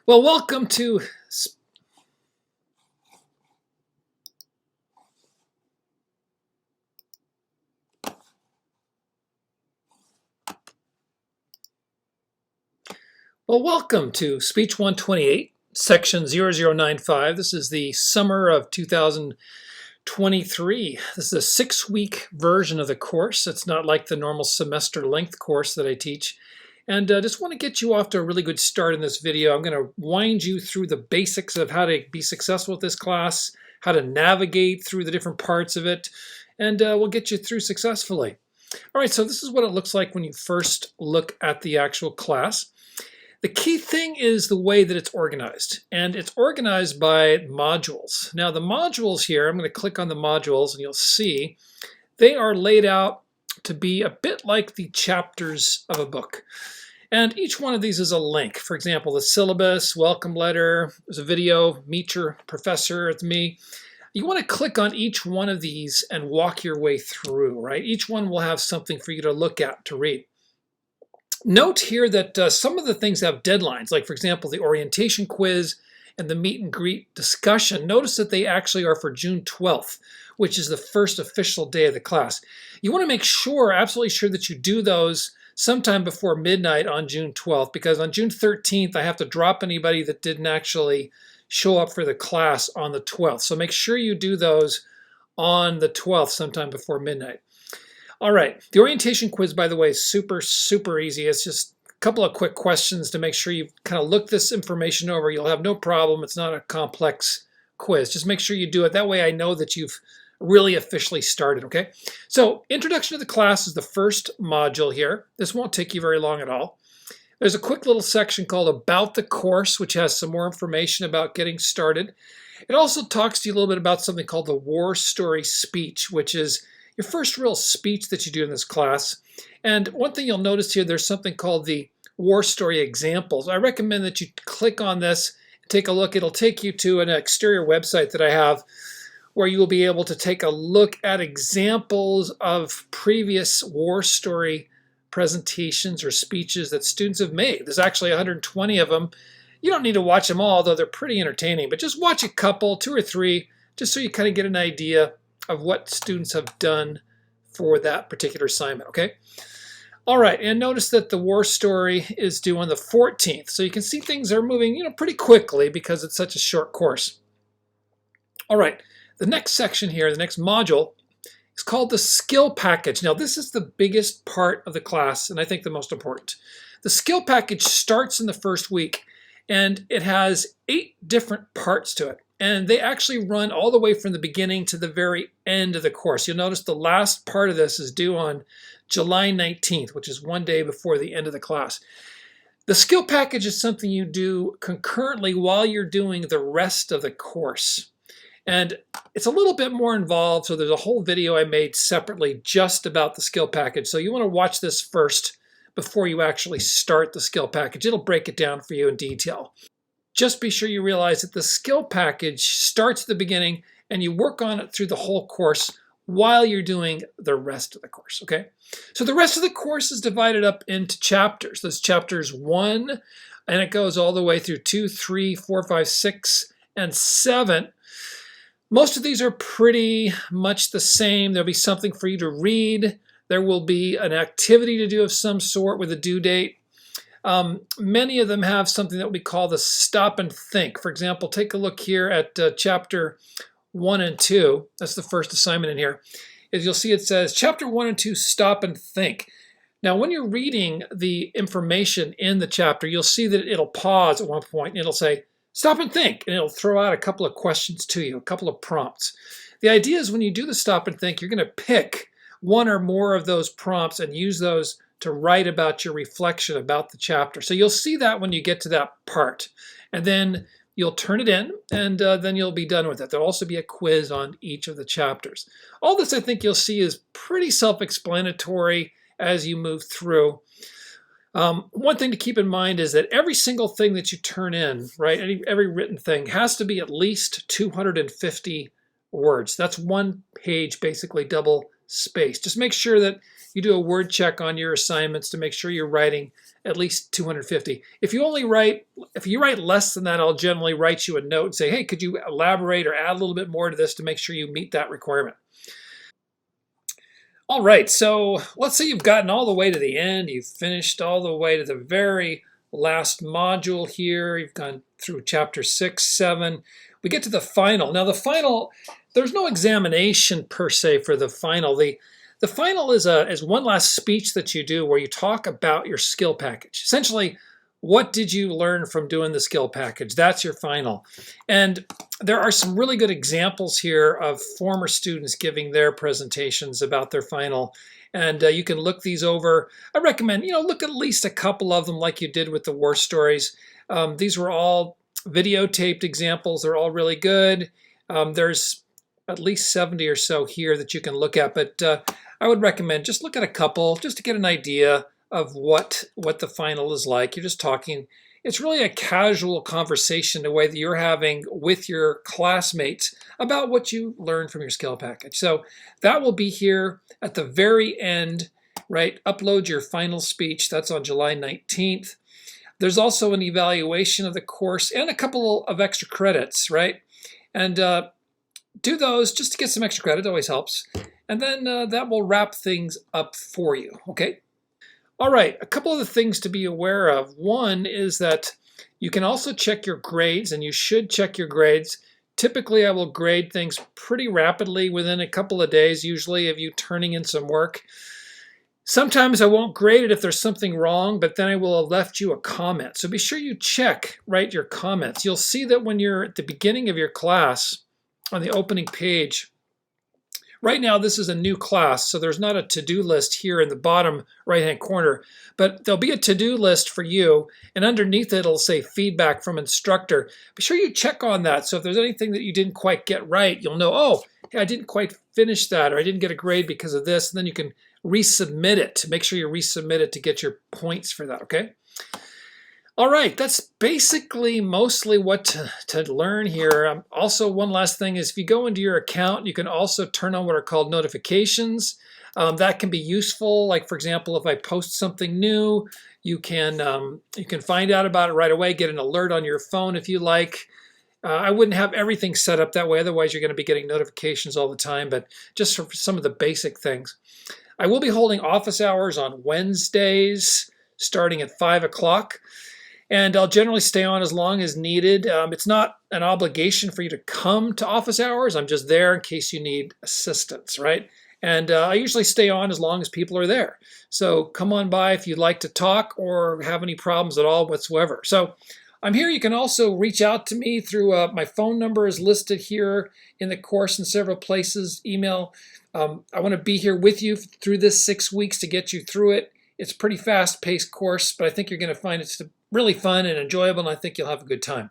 Well, welcome to Speech 128, section 0095. This is the summer of 2023. This is a 6-week version of the course. It's not like the normal semester length course that I teach. And just want to get you off to a really good start in this video. I'm going to wind you through the basics of how to be successful with this class, how to navigate through the different parts of it, and we'll get you through successfully. All right, so this is what it looks like when you first look at the actual class. The key thing is the way that it's organized, and it's organized by modules. Now the modules here, I'm going to click on the modules and you'll see they are laid out to be a bit like the chapters of a book. And each one of these is a link. For example, the syllabus, welcome letter, there's a video, meet your professor, it's me. You want to click on each one of these and walk your way through, right? Each one will have something for you to look at, to read. Note here that some of the things have deadlines, like for example, the orientation quiz and the meet and greet discussion. Notice that they actually are for June 12th, which is the first official day of the class. You want to make sure, absolutely sure, that you do those sometime before midnight on June 12th, because on June 13th, I have to drop anybody that didn't actually show up for the class on the 12th. So make sure you do those on the 12th, sometime before midnight. All right, the orientation quiz, by the way, is super easy. It's just a couple of quick questions to make sure you kind of look this information over. You'll have no problem. It's not a complex quiz. Just make sure you do it. That way I know that you've really officially started, okay? So introduction to the class is the first module here. This won't take you very long at all. There's a quick little section called About the Course, which has some more information about getting started. It also talks to you a little bit about something called the War Story Speech, which is your first real speech that you do in this class. And one thing you'll notice here, there's something called the War Story Examples. I recommend that you click on this and take a look. It'll take you to an exterior website that I have where you will be able to take a look at examples of previous war story presentations or speeches that students have made. There's actually 120 of them. You don't need to watch them all, though they're pretty entertaining, but just watch a couple, 2 or 3, just so you kind of get an idea of what students have done for that particular assignment, okay? All right, and notice that the war story is due on the 14th. So you can see things are moving, pretty quickly because it's such a short course. All right, the next section here, the next module, is called the skill package. Now, this is the biggest part of the class, and I think the most important. The skill package starts in the first week, and it has 8 different parts to it. And they actually run all the way from the beginning to the very end of the course. You'll notice the last part of this is due on July 19th, which is one day before the end of the class. The skill package is something you do concurrently while you're doing the rest of the course. And it's a little bit more involved, so there's a whole video I made separately just about the skill package. So you want to watch this first before you actually start the skill package. It'll break it down for you in detail. Just be sure you realize that the skill package starts at the beginning and you work on it through the whole course while you're doing the rest of the course, okay? So the rest of the course is divided up into chapters. There's chapters 1, and it goes all the way through 2, 3, 4, 5, 6, and 7. Most of these are pretty much the same. There'll be something for you to read. There will be an activity to do of some sort with a due date. Many of them have something that we call the stop and think. For example, take a look here at chapter 1 and 2. That's the first assignment in here. As you'll see, it says chapter 1 and 2, stop and think. Now, when you're reading the information in the chapter, you'll see that it'll pause at one point and it'll say, stop and think, and it'll throw out a couple of questions to you, a couple of prompts. The idea is when you do the stop and think, you're going to pick one or more of those prompts and use those to write about your reflection about the chapter. So you'll see that when you get to that part. And then you'll turn it in, and then you'll be done with it. There'll also be a quiz on each of the chapters. All this, I think you'll see, is pretty self-explanatory as you move through. One thing to keep in mind is that every single thing that you turn in, right, every written thing has to be at least 250 words. That's one page, basically double spaced. Just make sure that you do a word check on your assignments to make sure you're writing at least 250. If you write less than that, I'll generally write you a note and say, hey, could you elaborate or add a little bit more to this to make sure you meet that requirement. All right, so let's say you've gotten all the way to the end. You've finished all the way to the very last module here. You've gone through chapter 6, 7. We get to the final. Now the final, there's no examination per se for the final. The final is one last speech that you do where you talk about your skill package. Essentially, what did you learn from doing the skill package? That's your final. And there are some really good examples here of former students giving their presentations about their final. And you can look these over. I recommend, look at least a couple of them like you did with the war stories. These were all videotaped examples. They're all really good. There's at least 70 or so here that you can look at. But I would recommend just look at a couple just to get an idea of what the final is like. You're just talking. It's really a casual conversation, the way that you're having with your classmates about what you learned from your skill package. So that will be here at the very end, right? Upload your final speech. That's on July 19th. There's also an evaluation of the course and a couple of extra credits, right? And do those just to get some extra credit. It always helps. And then that will wrap things up for you, okay? All right, a couple of the things to be aware of. One is that you can also check your grades, and you should check your grades. Typically, I will grade things pretty rapidly within a couple of days, usually of you turning in some work. Sometimes I won't grade it if there's something wrong, but then I will have left you a comment. So be sure you check, right, your comments. You'll see that when you're at the beginning of your class, on the opening page, right now, this is a new class, so there's not a to-do list here in the bottom right-hand corner, but there'll be a to-do list for you, and underneath it, it'll say feedback from instructor. Be sure you check on that, so if there's anything that you didn't quite get right, you'll know, oh, hey, I didn't quite finish that, or I didn't get a grade because of this, and then you can resubmit it. Make sure you resubmit it to get your points for that, okay? All right, that's basically mostly what to learn here. Also, one last thing is if you go into your account, you can also turn on what are called notifications. That can be useful. Like, for example, if I post something new, you can find out about it right away, get an alert on your phone if you like. I wouldn't have everything set up that way. Otherwise, you're going to be getting notifications all the time, but just for some of the basic things. I will be holding office hours on Wednesdays starting at 5 o'clock. And I'll generally stay on as long as needed. It's not an obligation for you to come to office hours. I'm just there in case you need assistance, right? And I usually stay on as long as people are there. So come on by if you'd like to talk or have any problems at all whatsoever. So I'm here. You can also reach out to me through my phone number is listed here in the course in several places, email. I want to be here with you through this 6 weeks to get you through it. It's a pretty fast-paced course, but I think you're going to find it's really fun and enjoyable, and I think you'll have a good time.